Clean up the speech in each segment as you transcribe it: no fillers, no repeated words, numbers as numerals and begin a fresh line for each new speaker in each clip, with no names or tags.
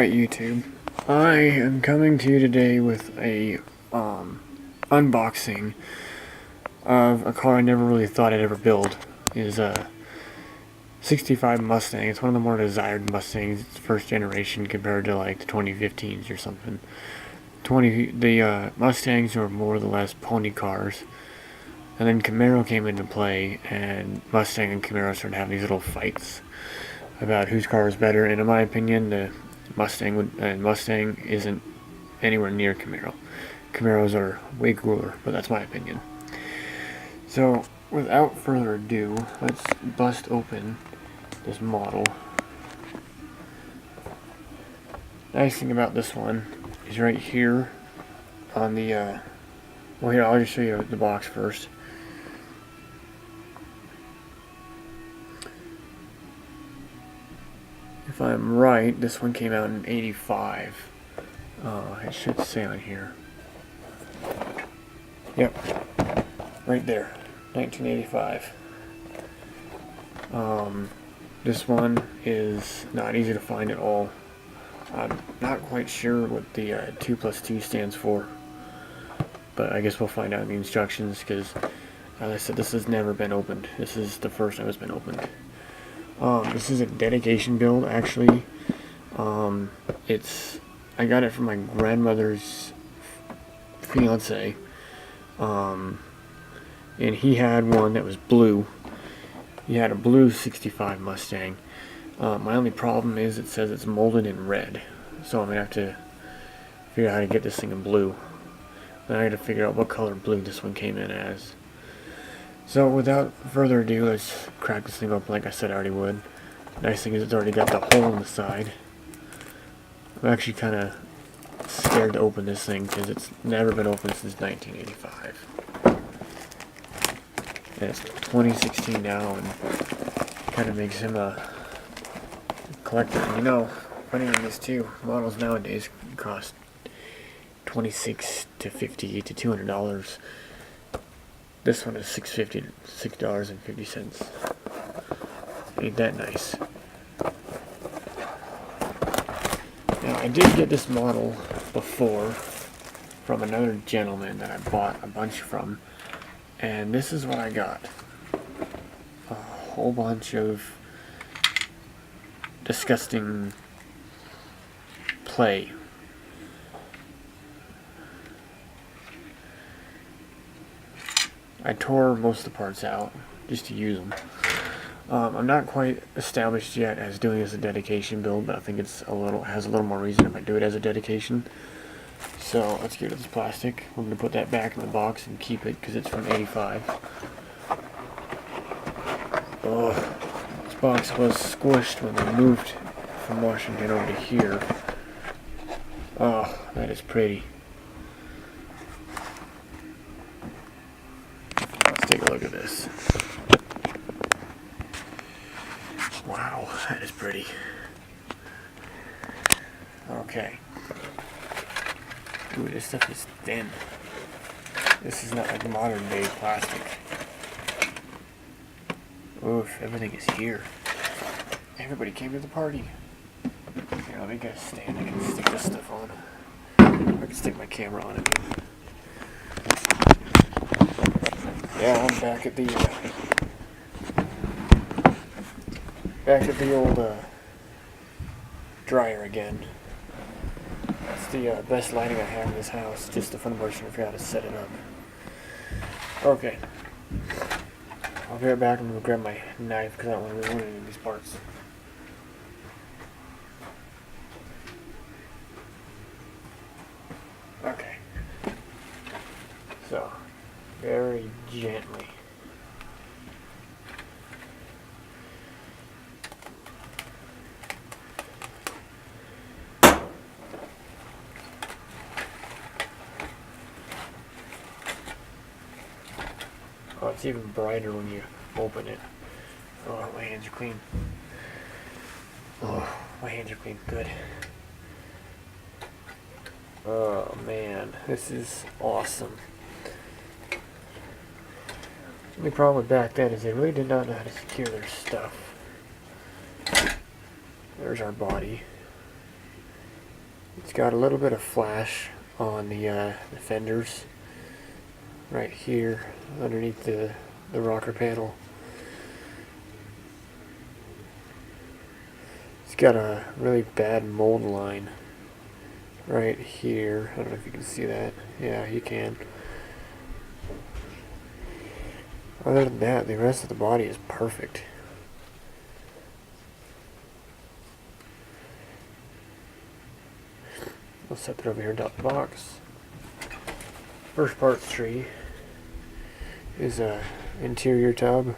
Alright, YouTube. I am coming to you today with a unboxing of a car I never really thought I'd ever build. It is a 65 Mustang. It's one of the more desired Mustangs. It's first generation compared to like the 2015s or something. The Mustangs were more or less pony cars. And then Camaro came into play, and Mustang and Camaro started having these little fights about whose car is better. And in my opinion, the Mustang isn't anywhere near Camaro. Camaros are way cooler, but that's my opinion. So, without further ado, let's bust open this model. Nice thing about this one is right here on the, well, here, I'll just show you the box first. If I'm right, this one came out in '85. It should say on here. Yep, right there, 1985. This one is not easy to find at all. I'm not quite sure what the 2+2 stands for, but I guess we'll find out in the instructions, because as I said, this has never been opened. This is the first time it's been opened. This is a dedication build, actually. I got it from my grandmother's fiance, and he had one that was blue. He had a blue 65 Mustang. My only problem is it says it's molded in red, so I'm gonna have to figure out how to get this thing in blue. Then I gotta figure out what color blue this one came in as. So without further ado, let's crack this thing open like I said I already would. Nice thing is it's already got the hole in the side. I'm actually kind of scared to open this thing because it's never been opened since 1985. And it's 2016 now, and kind of makes him a collector. And you know, funny thing is too, models nowadays cost $26 to $50 to $200. This one is $6.50, $6.50. Ain't that nice? Now, I did get this model before from another gentleman that I bought a bunch from, and this is what I got. A whole bunch of disgusting play. I tore most of the parts out just to use them. I'm not quite established yet as doing this as a dedication build, but I think it's has a little more reason if I do it as a dedication. So let's get rid of this plastic. We're going to put that back in the box and keep it because it's from '85. Oh, this box was squished when they moved from Washington over to here. Oh, that is pretty. Let's take a look at this. Wow, that is pretty. Okay. Ooh, this stuff is thin. This is not like modern day plastic. Oof, everything is here. Everybody came to the party. Here, let me get a stand I can stick this stuff on. I can stick my camera on it. Yeah, I'm back at the old dryer again. That's the best lighting I have in this house. Just the fun portion, I forgot to set it up. Okay. I'll be right back. I'm going to grab my knife because I don't want to ruin any of these parts. Okay. So, very gently. Oh, it's even brighter when you open it. Oh, my hands are clean. Oh, my hands are clean. Good. Oh, man. This is awesome. The only problem with back then is they really did not know how to secure their stuff. There's our body. It's got a little bit of flash on the fenders right here underneath the rocker panel. It's got a really bad mold line right here. I don't know if you can see that. Yeah, you can. Other than that, the rest of the body is perfect. I'll set that over here top the box. First parts tree is a interior tub,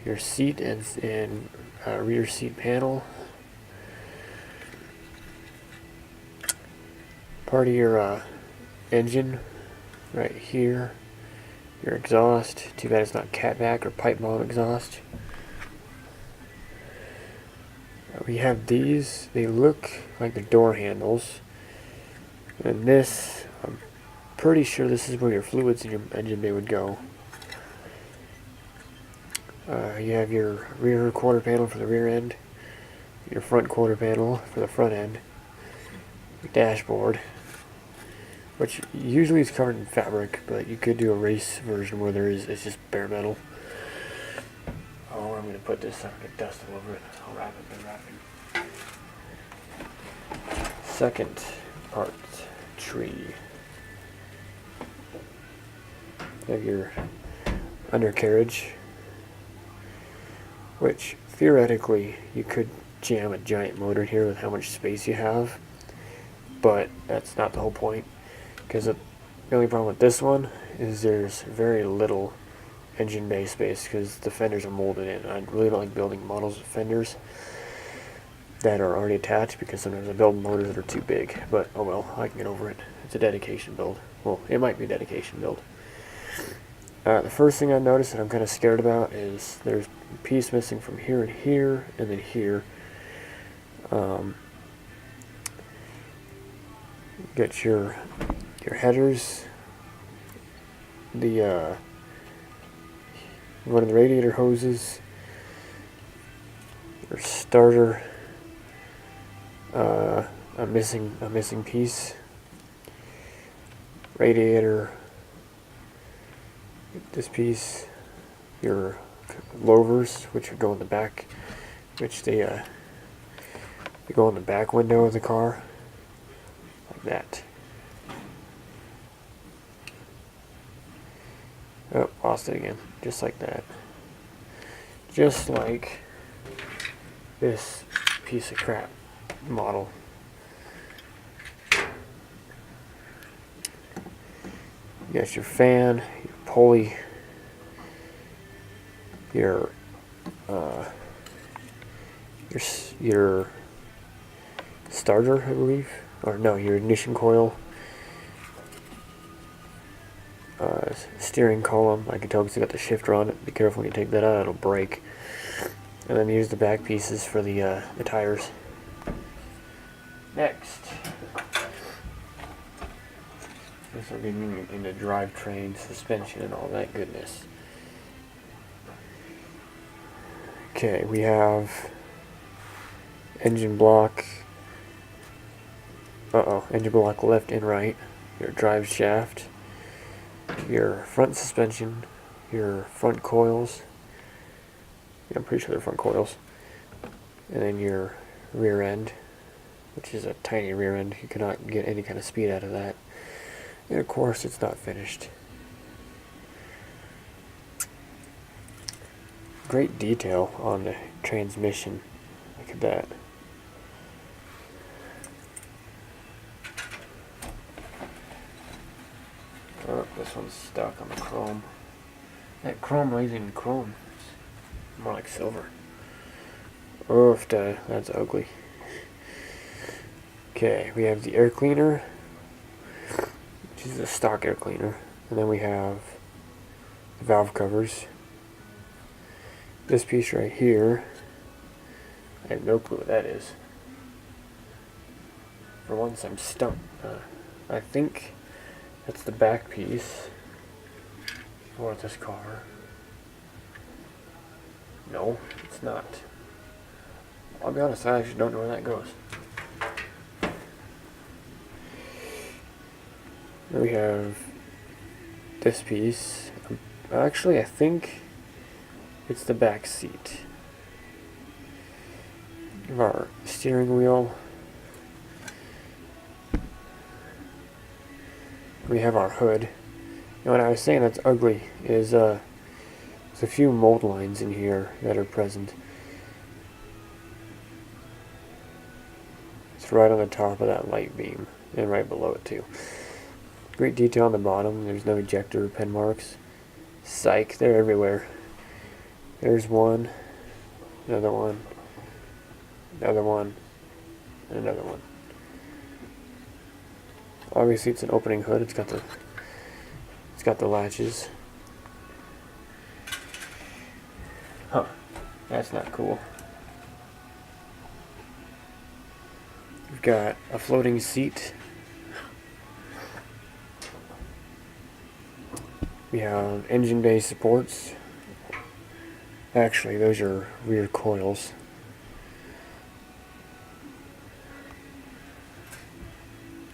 your seat and rear seat panel, part of your engine right here, your exhaust. Too bad it's not catback or pipe bomb exhaust. We have these. They look like the door handles, and this, I'm pretty sure this is where your fluids in your engine bay would go. You have your rear quarter panel for the rear end, your front quarter panel for the front end, your dashboard, which usually is covered in fabric, but you could do a race version where it's just bare metal. Oh, where I'm going to put this, I'm going to dust all over it. I'll wrap it and wrap it. Second part tree. You have your undercarriage, which theoretically you could jam a giant motor in here with how much space you have, but that's not the whole point, because the only problem with this one is there's very little engine bay space because the fenders are molded in. I really don't like building models of fenders that are already attached because sometimes I build motors that are too big, but oh well, I can get over it. It's a dedication build. Well, it might be a dedication build. The first thing I noticed that I'm kind of scared about is there's a piece missing from here and here, and then here. Get your headers, one of the radiator hoses, your starter, a missing piece, radiator. This piece, your louvers, which would go in the back, which they go in the back window of the car, like that. Oh, lost it again, just like that. Just like this piece of crap model. You got your fan, your pulley, your starter, I believe, or no, your ignition coil, steering column. I can tell because you got the shifter on it. Be careful when you take that out; it'll break. And then use the back pieces for the tires. Next. This will be into drivetrain, suspension, and all that goodness. Okay, we have engine block. Engine block left and right. Your drive shaft. Your front suspension. Your front coils. Yeah, I'm pretty sure they're front coils. And then your rear end, which is a tiny rear end. You cannot get any kind of speed out of that. And of course, it's not finished. Great detail on the transmission. Look at that. Oh, this one's stuck on the chrome. That chrome isn't even chrome. It's more like silver. Oof, that's ugly. Okay, we have the air cleaner. This is a stock air cleaner. And then we have the valve covers. This piece right here, I have no clue what that is. For once I'm stumped. I think that's the back piece for this car. No, it's not. I'll be honest, I actually don't know where that goes. We have this piece. Actually, I think it's the back seat. We have our steering wheel. We have our hood. And what I was saying that's ugly is there's a few mold lines in here that are present. It's right on the top of that light beam and right below it too. Great detail on the bottom. There's no ejector pen marks. Psych, they're everywhere. There's one, another one, another one, and another one. Obviously it's an opening hood. It's got the latches. Huh. That's not cool. We've got a floating seat. We have engine bay supports. Actually, those are rear coils.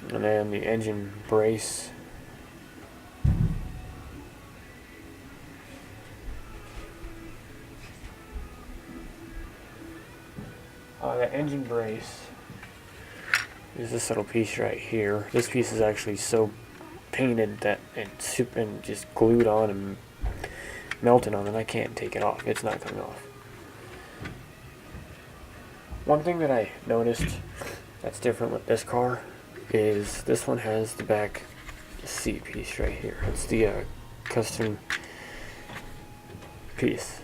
And then the engine brace. The engine brace is this little piece right here. This piece is actually so painted that it's been just glued on and melted on, and I can't take it off. It's not coming off. One thing that I noticed that's different with this car is this one has the back seat piece right here. It's the custom piece.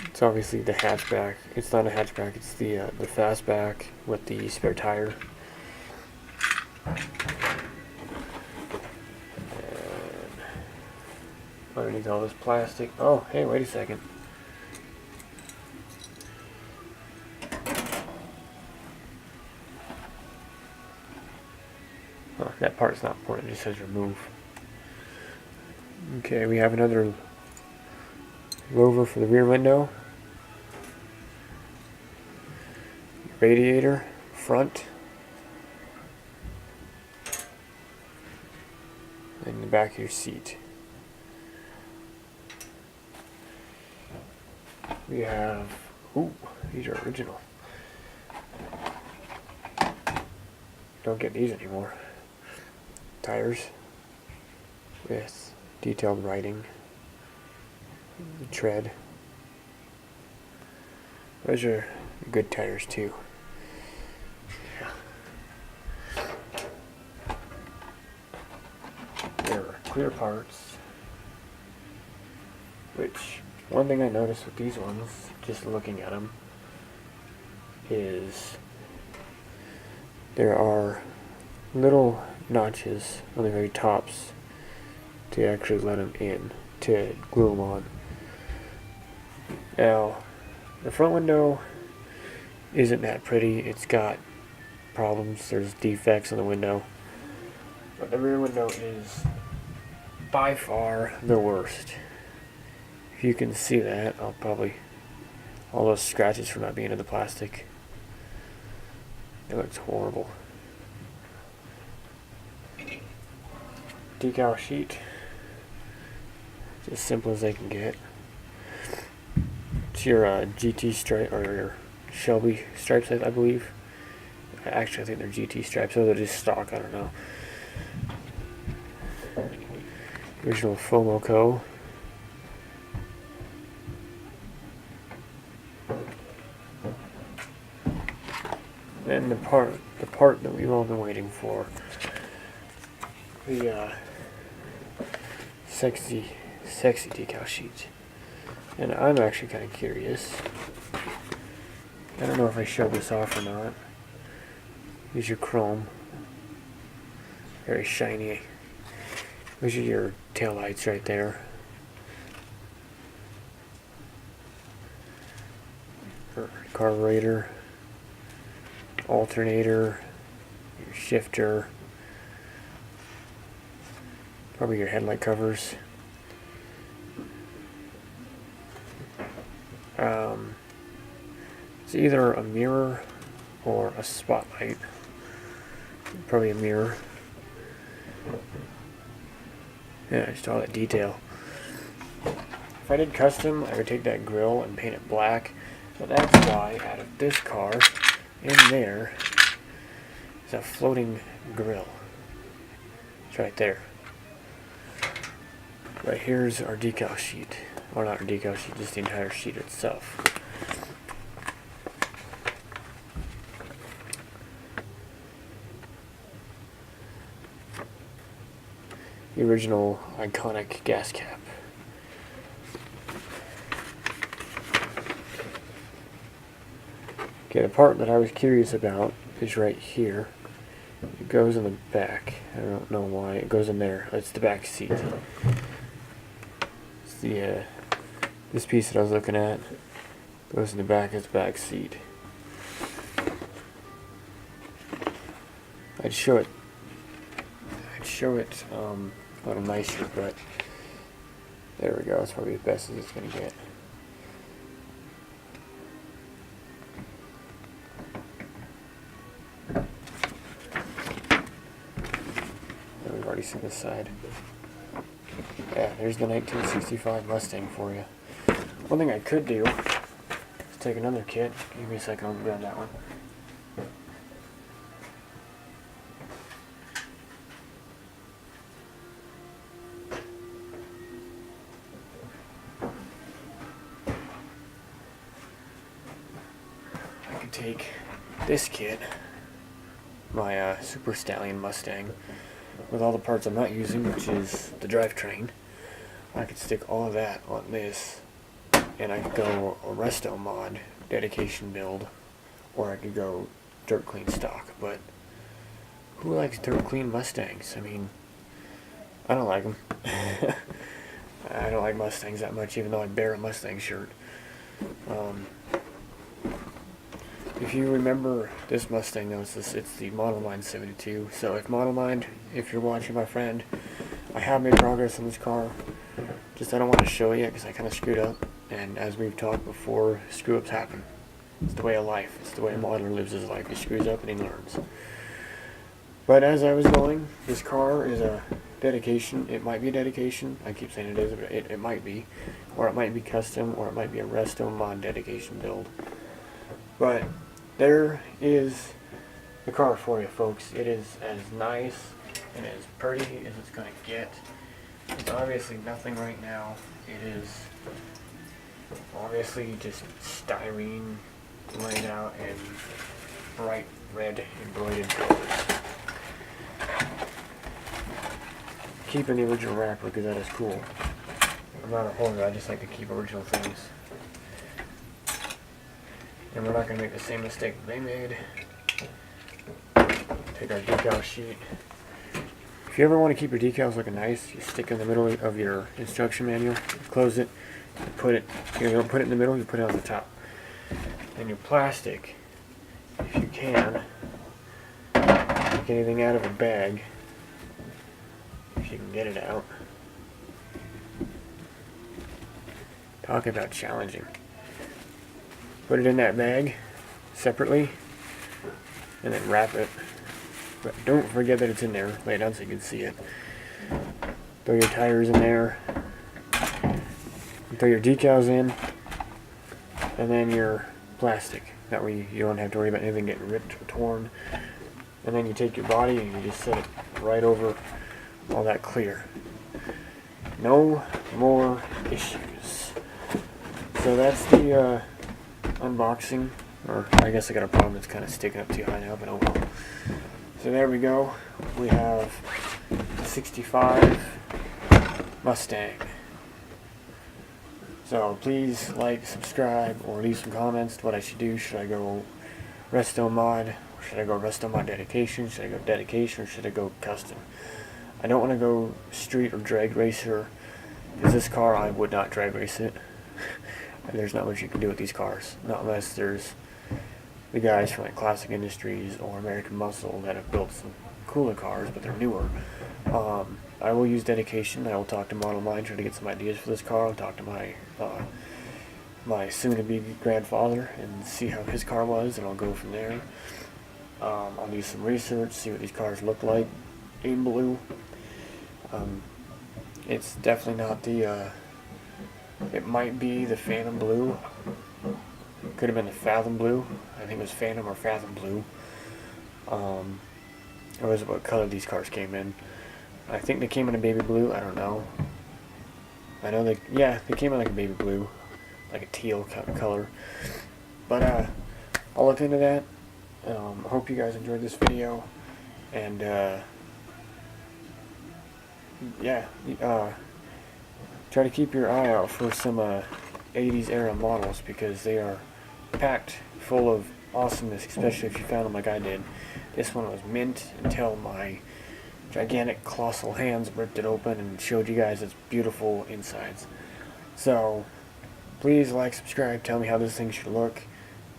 It's obviously the hatchback. It's not a hatchback. It's the fastback with the spare tire. And underneath all this plastic. Oh, hey, wait a second. Oh, that part's not important. It just says remove. Okay, we have another louver for the rear window. Radiator, front. And the back of your seat. We have, ooh, these are original. Don't get these anymore. Tires with detailed writing. Tread. Those are good tires too. Yeah. There are clear parts, which one thing I noticed with these ones, just looking at them, is there are little notches on the very tops to actually let them in, to glue them on. Now, the front window isn't that pretty. It's got problems. There's defects on the window. But the rear window is by far the worst. If you can see that, all those scratches from not being in the plastic. It looks horrible. Decal sheet. It's as simple as they can get. It's your GT stripe, or your Shelby stripes, I believe. Actually, I think they're GT stripes, or they're just stock, I don't know. Original Fomoco. And the part that we've all been waiting for. The sexy decal sheet. And I'm actually kind of curious. I don't know if I showed this off or not. Here's your chrome. Very shiny. These are your taillights right there. Carburetor. Alternator. Your shifter. Probably your headlight covers. It's either a mirror or a spotlight. Probably a mirror. Yeah, just all that detail. If I did custom, I would take that grill and paint it black. But that's why out of this car, in there, is a floating grill. It's right there. Right here's our decal sheet. Or not our decal sheet, just the entire sheet itself. The original iconic gas cap. Okay, the part that I was curious about is right here. It goes in the back. I don't know why. It goes in there. It's the back seat. It's the this piece that I was looking at goes in the back as the back seat. I'd show it a little nicer, but there we go. It's probably the best as it's gonna get. We've already seen this side. Yeah, there's the 1965 Mustang for you. One thing I could do is take another kit. Give me a second, I'll grab that one. I could take this kit, my Super Stallion Mustang, with all the parts I'm not using, which is the drivetrain. I could stick all of that on this, and I could go a Reston-Mod dedication build, or I could go dirt clean stock. But who likes dirt clean Mustangs? I mean, I don't like them. I don't like Mustangs that much, even though I bear a Mustang shirt. If you remember this Mustang, though, it's the MODELMIND 72. So if MODELMIND, if you're watching, my friend, I have made progress on this car. Just I don't want to show it yet because I kind of screwed up. And as we've talked before, screw-ups happen. It's the way of life. It's the way a modeler lives his life. He screws up and he learns. But as I was going, this car is a dedication. It might be a dedication. I keep saying it is, but it might be. Or it might be custom, or it might be a Reston-Mod dedication build. But there is the car for you, folks. It is as nice and as pretty as it's going to get. It's obviously nothing right now. It is obviously just styrene laid out in bright red embroidered colors. Keeping the original wrapper because that is cool. I'm not a hoarder, I just like to keep original things. And we're not going to make the same mistake that they made. Take our decal sheet. If you ever want to keep your decals looking nice, you stick it in the middle of your instruction manual, close it, you put it, you don't put it in the middle, you put it on the top. And your plastic, if you can, take anything out of a bag, if you can get it out. Talk about challenging. Put it in that bag separately and then wrap it. But don't forget that it's in there. Lay it down so you can see it. Throw your tires in there. Throw your decals in. And then your plastic. That way you don't have to worry about anything getting ripped or torn. And then you take your body and you just set it right over all that clear. No more issues. So that's the unboxing, or I guess I got a problem, it's kind of sticking up too high now, but oh well. So there we go, we have the 65 Mustang. So please like, subscribe, or leave some comments to what I should do. Should I go Reston-Mod, or should I go Reston-Mod dedication, should I go dedication, or should I go custom? I don't want to go street or drag racer, because this car I would not drag race it. There's not much you can do with these cars, not unless there's the guys from like Classic Industries or American Muscle that have built some cooler cars, but they're newer. I will use dedication. I will talk to MODELMIND, try to get some ideas for this car. I'll talk to my soon-to-be grandfather and see how his car was, and I'll go from there. I'll do some research, see what these cars look like in blue, It's definitely not the, it might be the Phantom Blue. Could have been the Fathom Blue. I think it was Phantom or Fathom Blue. Or was it what color these cars came in? I think they came in a baby blue. I don't know. I know they came in like a baby blue, like a teal color. But I'll look into that. I hope you guys enjoyed this video, and try to keep your eye out for some 80s era models, because they are packed full of awesomeness, especially if you found them like I did. This one was mint until my gigantic colossal hands ripped it open and showed you guys its beautiful insides. So please like, subscribe, tell me how this thing should look,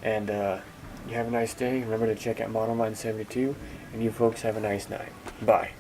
and you have a nice day. Remember to check out MODELMIND 72, and you folks have a nice night. Bye.